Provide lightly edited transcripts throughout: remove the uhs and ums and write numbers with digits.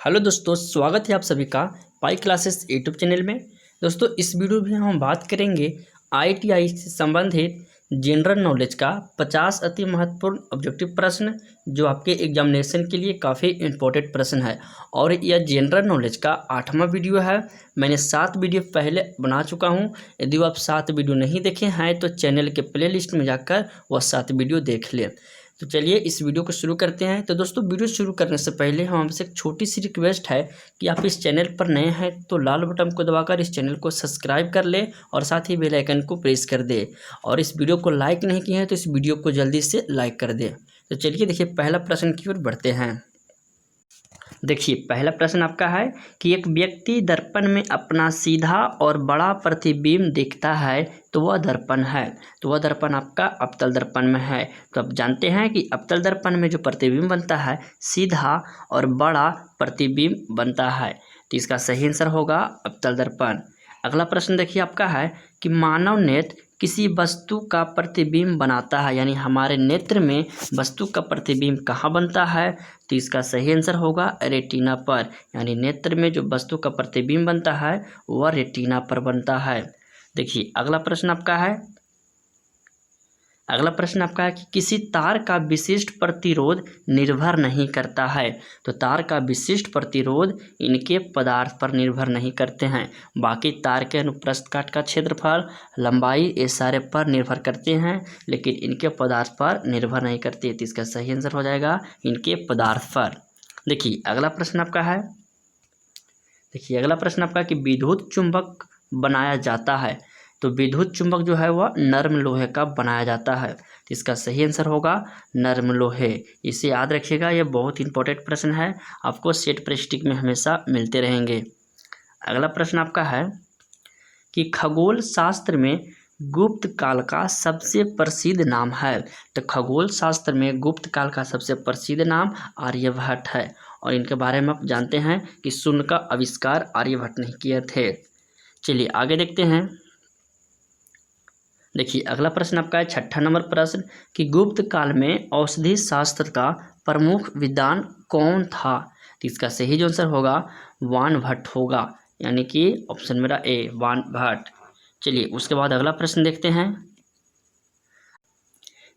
Hello दोस्तों, स्वागत है आप सभी का पाई क्लासेस यूट्यूब चैनल में। दोस्तों, इस वीडियो में हम बात करेंगे आईटीआई से संबंधित जनरल नॉलेज का 50 अति महत्वपूर्ण ऑब्जेक्टिव प्रश्न, जो आपके एग्जामिनेशन के लिए काफ़ी इंपॉर्टेंट प्रश्न है। और यह जनरल नॉलेज का 8वां वीडियो है। मैंने 7 वीडियो पहले बना चुका हूं। यदि आप 7 वीडियो नहीं देखे हैं तो चैनल के प्लेलिस्ट में जाकर वह 7 वीडियो देख लें। तो चलिए इस वीडियो को शुरू करते हैं। तो दोस्तों, वीडियो शुरू करने से पहले हम आपसे एक छोटी सी रिक्वेस्ट है कि आप इस चैनल पर नए हैं तो लाल बटन को दबाकर इस चैनल को सब्सक्राइब कर ले और साथ ही बेल आइकन को प्रेस कर दे। और इस वीडियो को लाइक नहीं किए हैं तो इस वीडियो को जल्दी से लाइक कर दे। तो चलिए देखिए, पहला प्रश्न की ओर बढ़ते हैं। देखिए, पहला प्रश्न आपका है कि एक व्यक्ति दर्पण में अपना सीधा और बड़ा प्रतिबिंब देखता है तो वह दर्पण है। तो वह दर्पण आपका अवतल दर्पण में है। तो आप जानते हैं कि अवतल दर्पण में जो प्रतिबिंब बनता है सीधा और बड़ा प्रतिबिंब बनता है। तो इसका सही आंसर होगा अवतल दर्पण। अगला प्रश्न देखिए आपका है कि मानव नेत्र किसी वस्तु का प्रतिबिंब बनाता है, यानी हमारे नेत्र में वस्तु का प्रतिबिंब कहाँ बनता है। तो इसका सही आंसर होगा रेटिना पर, यानी नेत्र में जो वस्तु का प्रतिबिंब बनता है वह रेटिना पर बनता है। देखिए, अगला प्रश्न आपका है कि किसी तार का विशिष्ट प्रतिरोध निर्भर नहीं करता है। तो तार का विशिष्ट प्रतिरोध इनके पदार्थ पर निर्भर नहीं करते हैं। बाकी तार के अनुप्रस्थ काट का क्षेत्रफल, लंबाई, ये सारे पर निर्भर करते हैं, लेकिन इनके पदार्थ पर निर्भर नहीं करते। तो इसका सही आंसर हो जाएगा इनके पदार्थ पर। देखिए, अगला प्रश्न आपका कि विद्युत चुंबक बनाया जाता है। तो विद्युत चुंबक जो है वह नर्म लोहे का बनाया जाता है। तो इसका सही आंसर होगा नर्म लोहे। इसे याद रखिएगा, यह बहुत इंपॉर्टेंट प्रश्न है, आपको सेट प्रश्न में हमेशा मिलते रहेंगे। अगला प्रश्न आपका है कि खगोल शास्त्र में गुप्त काल का सबसे प्रसिद्ध नाम है। तो खगोल शास्त्र में गुप्त काल का सबसे प्रसिद्ध नाम आर्यभट्ट है। और इनके बारे में आप जानते हैं कि शून्य का आविष्कार आर्यभट्ट ने किए थे। चलिए आगे देखते हैं। देखिए, अगला प्रश्न आपका है 6ठा नंबर प्रश्न कि गुप्त काल में औषधि शास्त्र का प्रमुख विद्वान कौन था। तो इसका सही जो आंसर होगा वानभट्ट होगा, यानी कि ऑप्शन मेरा ए वानभट्ट। चलिए उसके बाद अगला प्रश्न देखते हैं।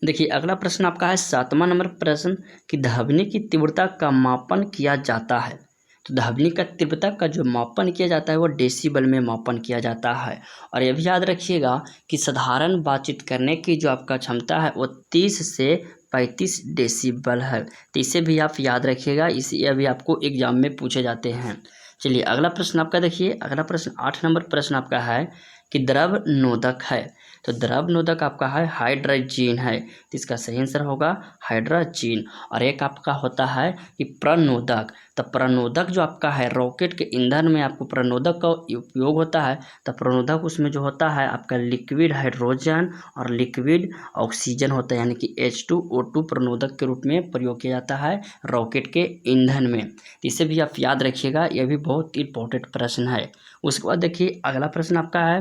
देखिए, अगला प्रश्न आपका है 7वां नंबर प्रश्न कि ध्वनि की तीव्रता का मापन किया जाता है। तो ध्वनि का तीव्रता का जो मापन किया जाता है वो डेसिबल में मापन किया जाता है। और यह भी याद रखिएगा कि साधारण बातचीत करने की जो आपका क्षमता है वो 30 से 35 डेसिबल है। तो इसे भी आप याद रखिएगा, इसे अभी आपको एग्जाम में पूछे जाते हैं। चलिए अगला प्रश्न आपका देखिए, अगला प्रश्न 8 नंबर प्रश्न आपका है कि द्रव नोदक है। तो द्रव नोदक आपका है हाइड्रोजन है। तो इसका सही आंसर होगा हाइड्रोजन। और एक आपका होता है कि प्रणोदक। तो प्रणोदक जो आपका है रॉकेट के ईंधन में आपको प्रणोदक का उपयोग होता है। तो प्रणोदक उसमें जो होता है आपका लिक्विड हाइड्रोजन और लिक्विड ऑक्सीजन होता है, यानी कि H2O2 प्रणोदक के रूप में प्रयोग किया जाता है रॉकेट के ईंधन में। तो इसे भी आप याद रखिएगा, यह भी बहुत इंपॉर्टेंट प्रश्न है। उसके बाद देखिए, अगला प्रश्न आपका है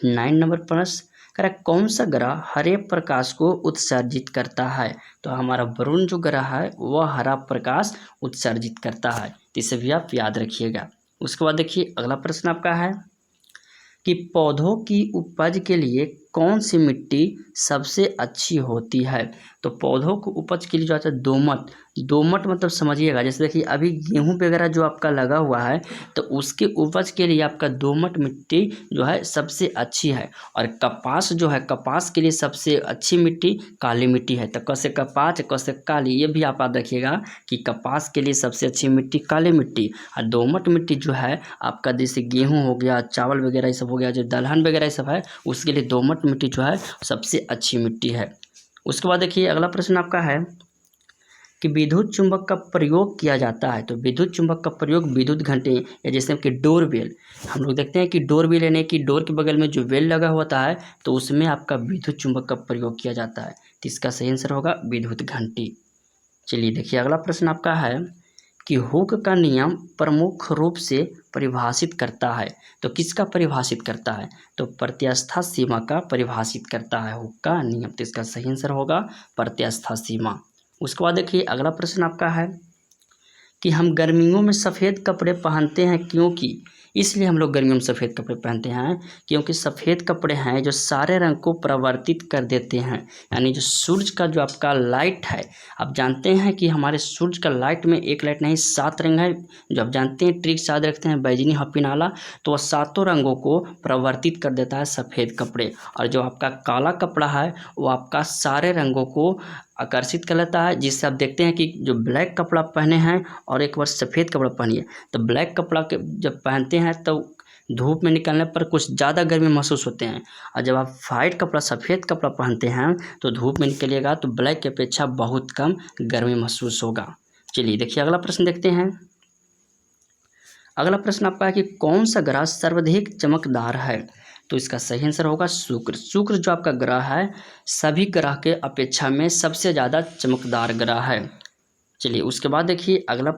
9 नंबर प्रश्न कौन सा ग्रह हरे प्रकाश को उत्सर्जित करता है। तो हमारा वरुण जो ग्रह है वह हरा प्रकाश उत्सर्जित करता है। तो इसे भी आप याद रखिएगा। उसके बाद देखिए, अगला प्रश्न आपका है कि पौधों की उपज के लिए कौन सी मिट्टी सबसे अच्छी होती है। तो पौधों को उपज के लिए जो आता है दोमट मतलब समझिएगा, जैसे देखिए अभी गेहूं वगैरह जो आपका लगा हुआ है तो उसके उपज के लिए आपका दोमट मिट्टी जो है सबसे अच्छी है। और कपास जो है, कपास के लिए सबसे अच्छी मिट्टी काली मिट्टी है। तो कैसे कपास कैसे काली, ये भी आप याद रखिएगा कि कपास के लिए सबसे अच्छी मिट्टी काली मिट्टी, और दोमट मिट्टी जो है आपका जैसे गेहूँ हो गया, चावल वगैरह ये सब हो गया, जो दलहन वगैरह ये सब है उसके लिए दोमट मिट्टी जो है सबसे अच्छी मिट्टी है। उसके बाद देखिए, अगला प्रश्न आपका है कि विद्युत चुंबक का प्रयोग किया जाता है। तो विद्युत चुंबक का प्रयोग विद्युत घंटे या जैसे कि डोरबेल, हम लोग देखते हैं कि डोरबेल यानी कि डोर के बगल में जो बेल लगा होता है तो उसमें आपका विद्युत चुंबक का प्रयोग किया जाता है। तो इसका सही आंसर होगा विद्युत घंटी। चलिए देखिए, अगला प्रश्न आपका है कि हुक का नियम प्रमुख रूप से परिभाषित करता है। तो किसका परिभाषित करता है। तो प्रत्यास्था सीमा का परिभाषित करता है हुक का नियम। तो इसका सही आंसर होगा प्रत्यास्था सीमा। उसके बाद देखिए, अगला प्रश्न आपका है कि हम गर्मियों में सफ़ेद कपड़े पहनते हैं, क्योंकि इसलिए हम लोग गर्मियों में सफ़ेद कपड़े पहनते हैं क्योंकि सफ़ेद कपड़े हैं जो सारे रंग को परावर्तित कर देते हैं। यानी जो सूरज का जो आपका लाइट है, आप जानते हैं कि हमारे सूरज का लाइट में एक लाइट नहीं 7 रंग है, जो आप जानते हैं ट्रिक्स याद रखते हैं बैजनी हपीनाला, तो वह सातों रंगों को परावर्तित कर देता है सफ़ेद कपड़े। और जो आपका काला कपड़ा है वो आपका सारे रंगों को आकर्षित कर लेता है, जिससे आप देखते हैं कि जो ब्लैक कपड़ा पहने हैं और एक बार सफ़ेद कपड़ा पहनिए, तो ब्लैक कपड़ा के जब पहनते हैं तो धूप में निकलने पर कुछ ज़्यादा गर्मी महसूस होते हैं, और जब आप वाइट कपड़ा सफ़ेद कपड़ा पहनते हैं तो धूप में निकलिएगा तो ब्लैक की अपेक्षा बहुत कम गर्मी महसूस होगा। चलिए देखिए अगला प्रश्न देखते हैं। अगला प्रश्न आपका है कि कौन सा ग्रह सर्वाधिक चमकदार है? तो इसका सही आंसर होगा शुक्र। शुक्र जो आपका ग्रह है सभी ग्रह के अपेक्षा में सबसे ज़्यादा चमकदार ग्रह है। चलिए उसके बाद देखिए अगला,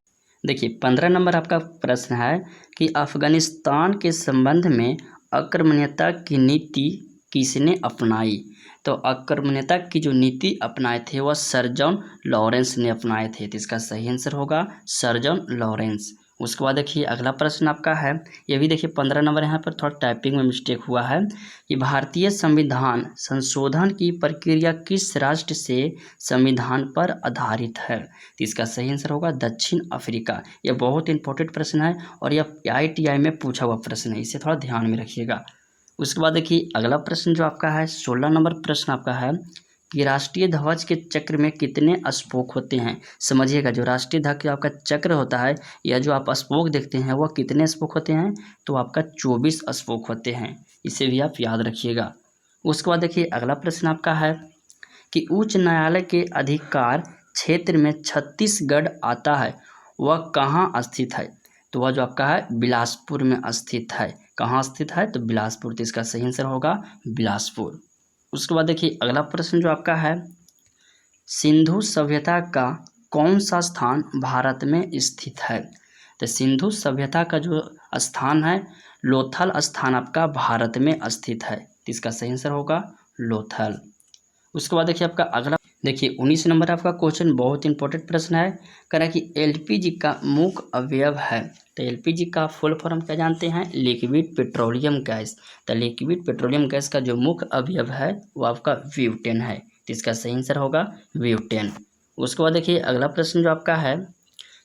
देखिए 15 नंबर आपका प्रश्न है कि अफगानिस्तान के संबंध में आक्रमणीयता की नीति किसने अपनाई? तो आक्रमणीयता की जो नीति अपनाए थे वह सर जॉन लॉरेंस ने अपनाए थे, तो इसका सही आंसर होगा सर जॉन लॉरेंस। उसके बाद देखिए अगला प्रश्न आपका है, ये भी देखिए 15 नंबर, यहाँ पर थोड़ा टाइपिंग में मिस्टेक हुआ है कि भारतीय संविधान संशोधन की प्रक्रिया किस राष्ट्र से संविधान पर आधारित है? तो इसका सही आंसर होगा दक्षिण अफ्रीका। यह बहुत इंपॉर्टेंट प्रश्न है और यह IITI में पूछा हुआ प्रश्न है, इसे थोड़ा ध्यान में रखिएगा। उसके बाद देखिए अगला प्रश्न जो आपका है 16 नंबर प्रश्न आपका है कि राष्ट्रीय ध्वज के चक्र में कितने स्पोक होते हैं? समझिएगा, जो राष्ट्रीय ध्वज का आपका चक्र होता है या जो आप स्पोक देखते हैं वह कितने स्पोक होते हैं? तो आपका 24 स्पोक होते हैं, इसे भी आप याद रखिएगा। उसके बाद देखिए अगला प्रश्न आपका है कि उच्च न्यायालय के अधिकार क्षेत्र में छत्तीसगढ़ आता है, वह कहाँ स्थित है? तो वह जो आपका है बिलासपुर में स्थित है। कहाँ स्थित है? तो बिलासपुर, तो इसका सही आंसर होगा बिलासपुर। उसके बाद देखिए अगला प्रश्न जो आपका है, सिंधु सभ्यता का कौन सा स्थान भारत में स्थित है? तो सिंधु सभ्यता का जो स्थान है लोथल स्थान आपका भारत में स्थित है, तो इसका सही आंसर होगा लोथल। उसके बाद देखिए आपका अगला, देखिए 19 नंबर आपका क्वेश्चन बहुत इंपॉर्टेंट प्रश्न है, कह रहा है कि LPG का मुख्य अवयव है। तो LPG का फुल फॉर्म क्या जानते हैं? Liquid petroleum gas. तो लिक्विड पेट्रोलियम गैस का जो मुख्य अवयव है वो आपका ब्यूटेन है, तो इसका सही आंसर होगा ब्यूटेन। उसके बाद देखिए अगला प्रश्न जो आपका है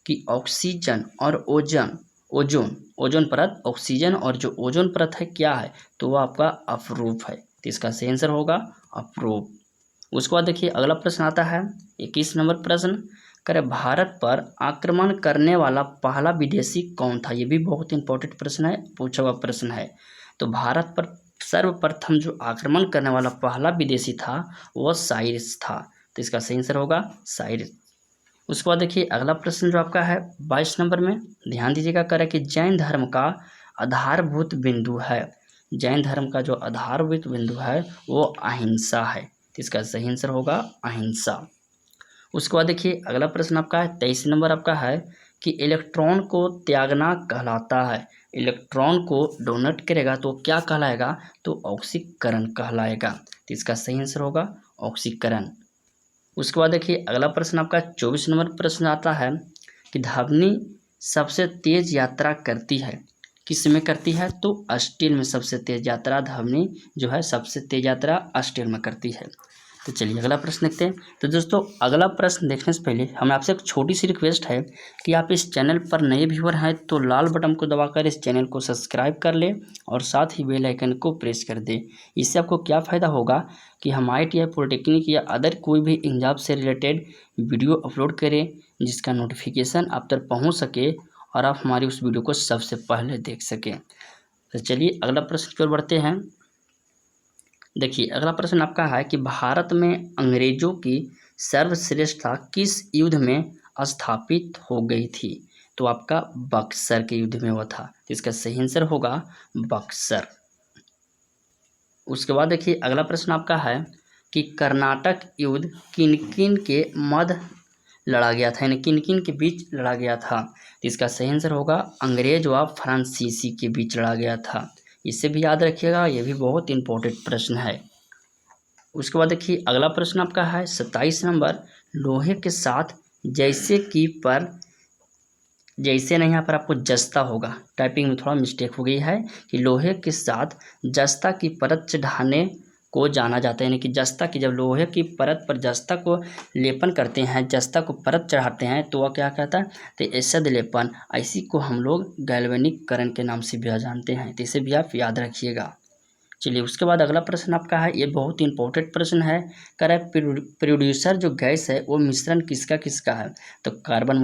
कि ऑक्सीजन और ओजोन परत, ऑक्सीजन और जो ओजोन परत है क्या है? तो वह आपका अपरूप है, तो इसका सही आंसर होगा अपरूप। उसके बाद देखिए अगला प्रश्न आता है 21 नंबर प्रश्न, करे भारत पर आक्रमण करने वाला पहला विदेशी कौन था? ये भी बहुत इंपॉर्टेंट प्रश्न है, पूछा हुआ प्रश्न है। तो भारत पर सर्वप्रथम जो आक्रमण करने वाला पहला विदेशी था वह साइरिस था, तो इसका सही आंसर होगा साइरिस। उसके बाद देखिए अगला प्रश्न जो आपका है 22 नंबर में, ध्यान दीजिएगा, करे कि जैन धर्म का आधारभूत बिंदु है। जैन धर्म का जो आधारभूत बिंदु है वो अहिंसा है, तो इसका सही आंसर होगा अहिंसा। उसके बाद देखिए अगला प्रश्न आपका है 23 नंबर आपका है कि इलेक्ट्रॉन को त्यागना कहलाता है। इलेक्ट्रॉन को डोनेट करेगा तो क्या कहलाएगा? तो ऑक्सीकरण कहलाएगा, तो इसका सही आंसर होगा ऑक्सीकरण। उसके बाद देखिए अगला प्रश्न आपका 24 नंबर प्रश्न आता है कि ध्वनि सबसे तेज यात्रा करती है, किस में करती है? तो स्टील में सबसे तेज यात्रा ध्वनि जो है सबसे तेज यात्रा स्टील में करती है। तो चलिए अगला प्रश्न देखते हैं। तो दोस्तों अगला प्रश्न देखने से पहले हमें आपसे एक छोटी सी रिक्वेस्ट है कि आप इस चैनल पर नए व्यूअर हैं तो लाल बटन को दबाकर इस चैनल को सब्सक्राइब कर लें और साथ ही बेल आइकन को प्रेस कर दें। इससे आपको क्या फ़ायदा होगा कि हम IITI पॉलिटेक्निक या अदर कोई भी एग्जाम से रिलेटेड वीडियो अपलोड करें जिसका नोटिफिकेशन आप तक पहुँच सके और आप हमारी उस वीडियो को सबसे पहले देख सकें। तो चलिए अगला प्रश्न की ओर बढ़ते हैं। देखिए अगला प्रश्न आपका है कि भारत में अंग्रेजों की सर्वश्रेष्ठता किस युद्ध में स्थापित हो गई थी? तो आपका बक्सर के युद्ध में हुआ था, तो इसका सही आंसर होगा बक्सर। उसके बाद देखिए अगला प्रश्न आपका है कि कर्नाटक युद्ध किन किन के मध्य लड़ा गया था, यानी किन किन के बीच लड़ा गया था? तो इसका सही आंसर होगा अंग्रेज व फ्रांसीसी के बीच लड़ा गया था, इसे भी याद रखिएगा, ये भी बहुत इंपॉर्टेंट प्रश्न है। उसके बाद देखिए अगला प्रश्न आपका है 27 नंबर, लोहे के साथ जैसे कि पर जैसे नहीं, यहाँ पर आपको जस्ता होगा, टाइपिंग में थोड़ा मिस्टेक हो गई है कि लोहे के साथ जस्ता की परत चढ़ाने को जाना जाता है, यानी कि जस्ता की, जब लोहे की परत पर जस्ता को लेपन करते हैं, जस्ता को परत चढ़ाते हैं तो वह क्या कहता है, तो एसद लेपन, इसी को हम लोग गैल्वेनिकरण के नाम से भी जानते हैं। तो इसे भी आप याद रखिएगा। चलिए उसके बाद अगला प्रश्न आपका है, ये बहुत ही इंपॉर्टेंट प्रश्न है। कह रहा है प्रोड्यूसर जो गैस है वो मिश्रण किसका किसका है, तो कार्बन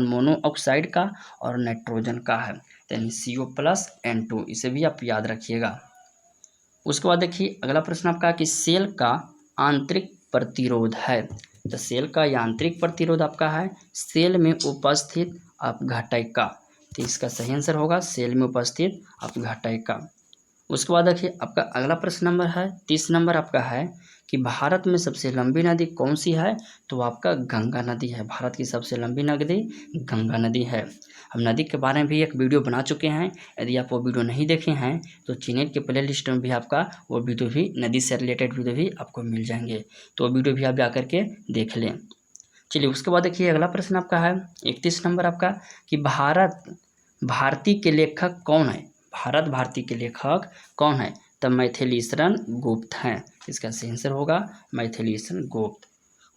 मोनोऑक्साइड का और नाइट्रोजन का है, यानी CO+N2, इसे भी आप याद रखिएगा। उसके बाद देखिए अगला प्रश्न आपका कि सेल का आंतरिक प्रतिरोध है, तो सेल का यांत्रिक प्रतिरोध आपका है सेल में उपस्थित अपघटय का, तो इसका सही आंसर होगा सेल में उपस्थित अपघटय का। उसके बाद देखिए आपका अगला प्रश्न नंबर है 30 नंबर आपका है कि भारत में सबसे लंबी नदी कौन सी है, तो आपका गंगा नदी है। भारत की सबसे लंबी नदी गंगा नदी है। हम नदी के बारे में भी एक वीडियो बना चुके हैं, यदि आप वो वीडियो नहीं देखे हैं तो चैनल के प्ले लिस्ट में भी आपका वो वीडियो भी, नदी से रिलेटेड वीडियो भी आपको मिल जाएंगे, तो वो वीडियो भी आप जा करके देख लें। चलिए उसके बाद देखिए अगला प्रश्न आपका है 31 नंबर आपका कि भारती के लेखक कौन है, भारत भारती के लेखक कौन है, तब मैथिलीशरण गुप्त हैं, इसका सही आंसर होगा मैथिलीशरण गुप्त।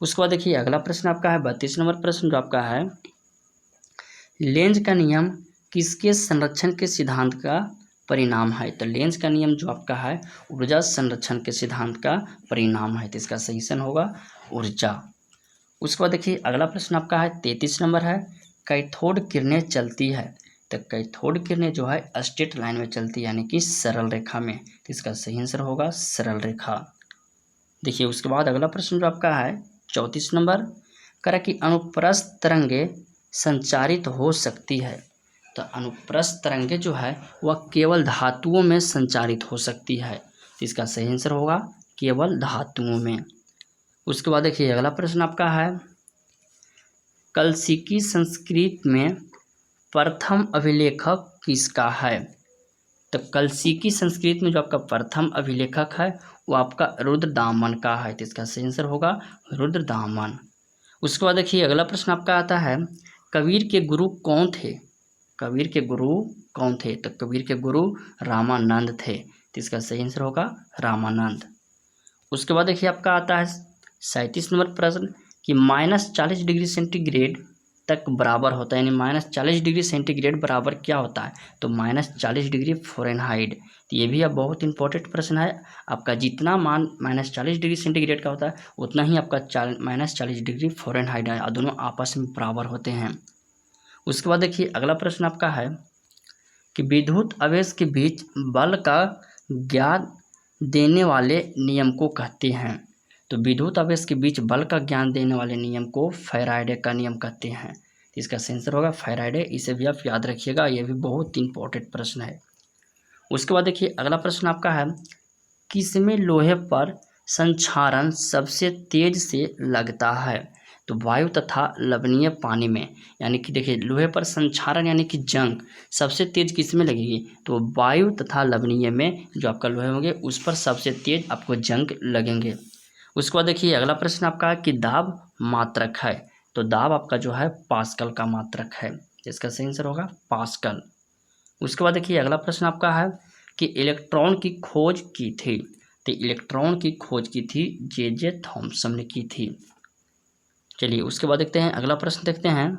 उसके बाद देखिए अगला प्रश्न आपका है 32 नंबर प्रश्न जो आपका है, लेंज का नियम किसके संरक्षण के सिद्धांत का परिणाम है, तो लेंज का नियम जो आपका है ऊर्जा संरक्षण के सिद्धांत का परिणाम है, तो इसका सही आंसर होगा ऊर्जा। उसके बाद देखिए अगला प्रश्न आपका है 33 नंबर है, कैथोड किरणें चलती है, तो कैथोड किरणें जो है स्ट्रेट लाइन में चलती है, यानी कि सरल रेखा में, तो इसका सही आंसर होगा सरल रेखा। देखिए उसके बाद अगला प्रश्न जो आपका है 34 नंबर, कह रहा कि अनुप्रस्थ तरंगे संचारित हो सकती है, तो अनुप्रस्थ तरंगे जो है वह केवल धातुओं में संचारित हो सकती है, तो इसका सही आंसर होगा केवल धातुओं में। उसके बाद देखिए अगला प्रश्न आपका है, कलसिकी संस्कृत में प्रथम अभिलेखक किसका है, तो कलसिकी संस्कृत में जो आपका प्रथम अभिलेखक है वो आपका रुद्रदामन का है, तो इसका सही आंसर होगा रुद्रदामन। उसके बाद देखिए अगला प्रश्न आपका आता है, कबीर के गुरु कौन थे, कबीर के गुरु कौन थे, तो कबीर के गुरु रामानंद थे, तो इसका सही आंसर होगा रामानंद। उसके बाद देखिए आपका आता है 37 नंबर प्रश्न कि -40 डिग्री सेंटीग्रेड तक बराबर होता है, यानी -40 डिग्री सेंटीग्रेड बराबर क्या होता है, तो -40 डिग्री फ़ारेनहाइट। तो ये भी अब बहुत इंपॉर्टेंट प्रश्न है, आपका जितना मान -40 डिग्री सेंटीग्रेड का होता है उतना ही आपका -40 डिग्री फ़ारेनहाइट है, दोनों आपस में बराबर होते हैं। उसके बाद देखिए अगला प्रश्न आपका है कि विद्युत आवेश के बीच बल का ज्ञान देने वाले नियम को कहते हैं, तो विद्युत आवेश के बीच बल का ज्ञान देने वाले नियम को फैराडे का नियम कहते हैं, इसका आंसर होगा फैराडे, इसे भी आप याद रखिएगा, ये भी बहुत इंपॉर्टेंट प्रश्न है। उसके बाद देखिए अगला प्रश्न आपका है, किसमें लोहे पर संक्षारण सबसे तेज से लगता है, तो वायु तथा लवणीय पानी में, यानी कि देखिए लोहे पर संक्षारण यानी कि जंग सबसे तेज किस में लगेगी, तो वायु तथा लवणीय में जो आपका लोहे होंगे उस पर सबसे तेज आपको जंग लगेंगे। उसके बाद देखिए अगला प्रश्न आपका कि दाब मात्रक है, तो दाब आपका जो है पास्कल का मात्रक है, इसका सही आंसर होगा पास्कल। उसके बाद देखिए अगला प्रश्न आपका है कि इलेक्ट्रॉन की खोज की थी, तो इलेक्ट्रॉन की खोज की थी जे थॉमसन ने की थी। चलिए उसके बाद देखते हैं अगला प्रश्न, देखते हैं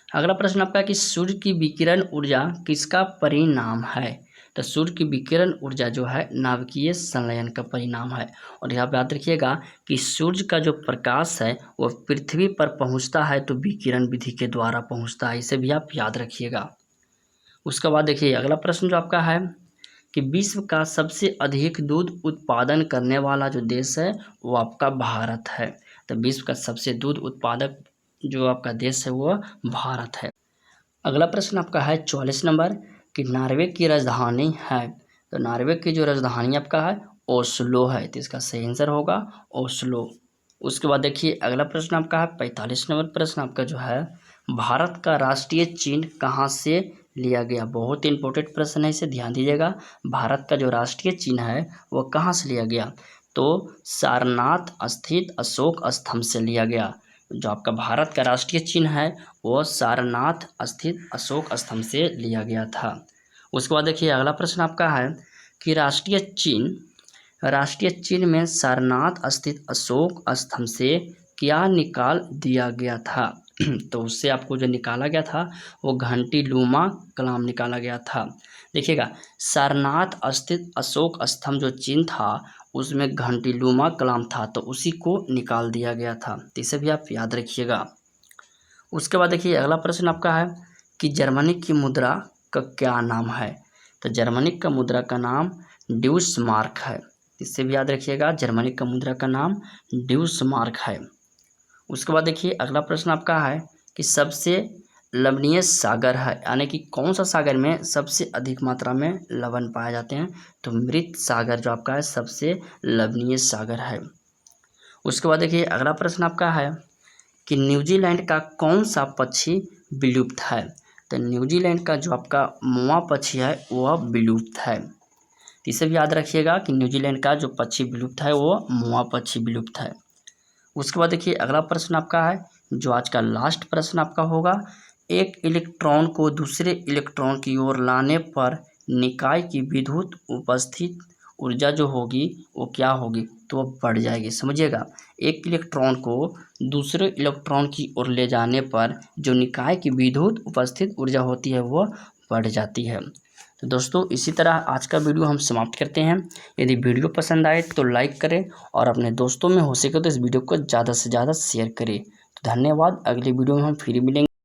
अगला प्रश्न आपका कि सूर्य की विकिरण ऊर्जा किसका परिणाम है, तो सूर्य की विकिरण ऊर्जा जो है नाभिकीय संलयन का परिणाम है। और यहाँ पे याद रखिएगा कि सूर्य का जो प्रकाश है वह पृथ्वी पर पहुँचता है तो विकिरण विधि के द्वारा पहुँचता है, इसे भी आप याद रखिएगा। उसके बाद देखिए अगला प्रश्न जो आपका है कि विश्व का सबसे अधिक दूध उत्पादन करने वाला जो देश है वो आपका भारत है, तो विश्व का सबसे दूध उत्पादक जो आपका देश है वो भारत है। अगला प्रश्न आपका है 44 नंबर कि नॉर्वे की राजधानी है, तो नॉर्वे की जो राजधानी आपका है ओस्लो है, तो इसका सही आंसर होगा ओस्लो। उसके बाद देखिए अगला प्रश्न आपका है 45 नंबर प्रश्न आपका जो है, भारत का राष्ट्रीय चिन्ह कहाँ से लिया गया, बहुत ही इंपॉर्टेंट प्रश्न है, इसे ध्यान दीजिएगा। भारत का जो राष्ट्रीय चिन्ह है वह कहाँ से लिया गया, तो सारनाथ स्थित अशोक स्तंभ से लिया गया। जो आपका भारत का राष्ट्रीय चिन्ह है वो सारनाथ स्थित अशोक स्तंभ से लिया गया था। उसके बाद देखिए अगला प्रश्न आपका है कि राष्ट्रीय चिन्ह में सारनाथ स्थित अशोक स्तंभ से क्या निकाल दिया गया था। तो उससे आपको जो निकाला गया था वो घंटीनुमा कलाम निकाला गया था। देखिएगा, सारनाथ स्थित अशोक स्तंभ जो चिन्ह था उसमें घंटीनुमा कलाम था, तो उसी को निकाल दिया गया था। तो इसे भी आप याद रखिएगा। उसके बाद देखिए अगला प्रश्न आपका है कि जर्मनी की मुद्रा का क्या नाम है। तो जर्मनी का मुद्रा का नाम ड्यूसमार्क है। इससे भी याद रखिएगा, जर्मनी का मुद्रा का नाम ड्यूसमार्क है। उसके बाद देखिए अगला प्रश्न आपका है कि सबसे लवणीय सागर है, यानी कि कौन सा सागर में सबसे अधिक मात्रा में लवण पाए जाते हैं। तो मृत सागर जो आपका है सबसे लवणीय सागर है। उसके बाद देखिए अगला प्रश्न आपका है कि न्यूजीलैंड का कौन सा पक्षी विलुप्त है। तो न्यूजीलैंड का जो आपका मोआ पक्षी है वह विलुप्त है। इसे भी याद रखिएगा कि न्यूजीलैंड का जो पक्षी विलुप्त है वो मोआ पक्षी विलुप्त है। उसके बाद देखिए अगला प्रश्न आपका है जो आज का लास्ट प्रश्न आपका होगा, एक इलेक्ट्रॉन को दूसरे इलेक्ट्रॉन की ओर लाने पर निकाय की विद्युत उपस्थित ऊर्जा जो होगी वो क्या होगी। तो वो बढ़ जाएगी। समझिएगा, एक इलेक्ट्रॉन को दूसरे इलेक्ट्रॉन की ओर ले जाने पर जो निकाय की विद्युत उपस्थित ऊर्जा होती है वो बढ़ जाती है। तो दोस्तों इसी तरह आज का वीडियो हम समाप्त करते हैं। यदि वीडियो पसंद आए तो लाइक करें और अपने दोस्तों में हो सके तो इस वीडियो को ज़्यादा से ज़्यादा शेयर करें। तो धन्यवाद। अगले वीडियो में हम फिर मिलेंगे।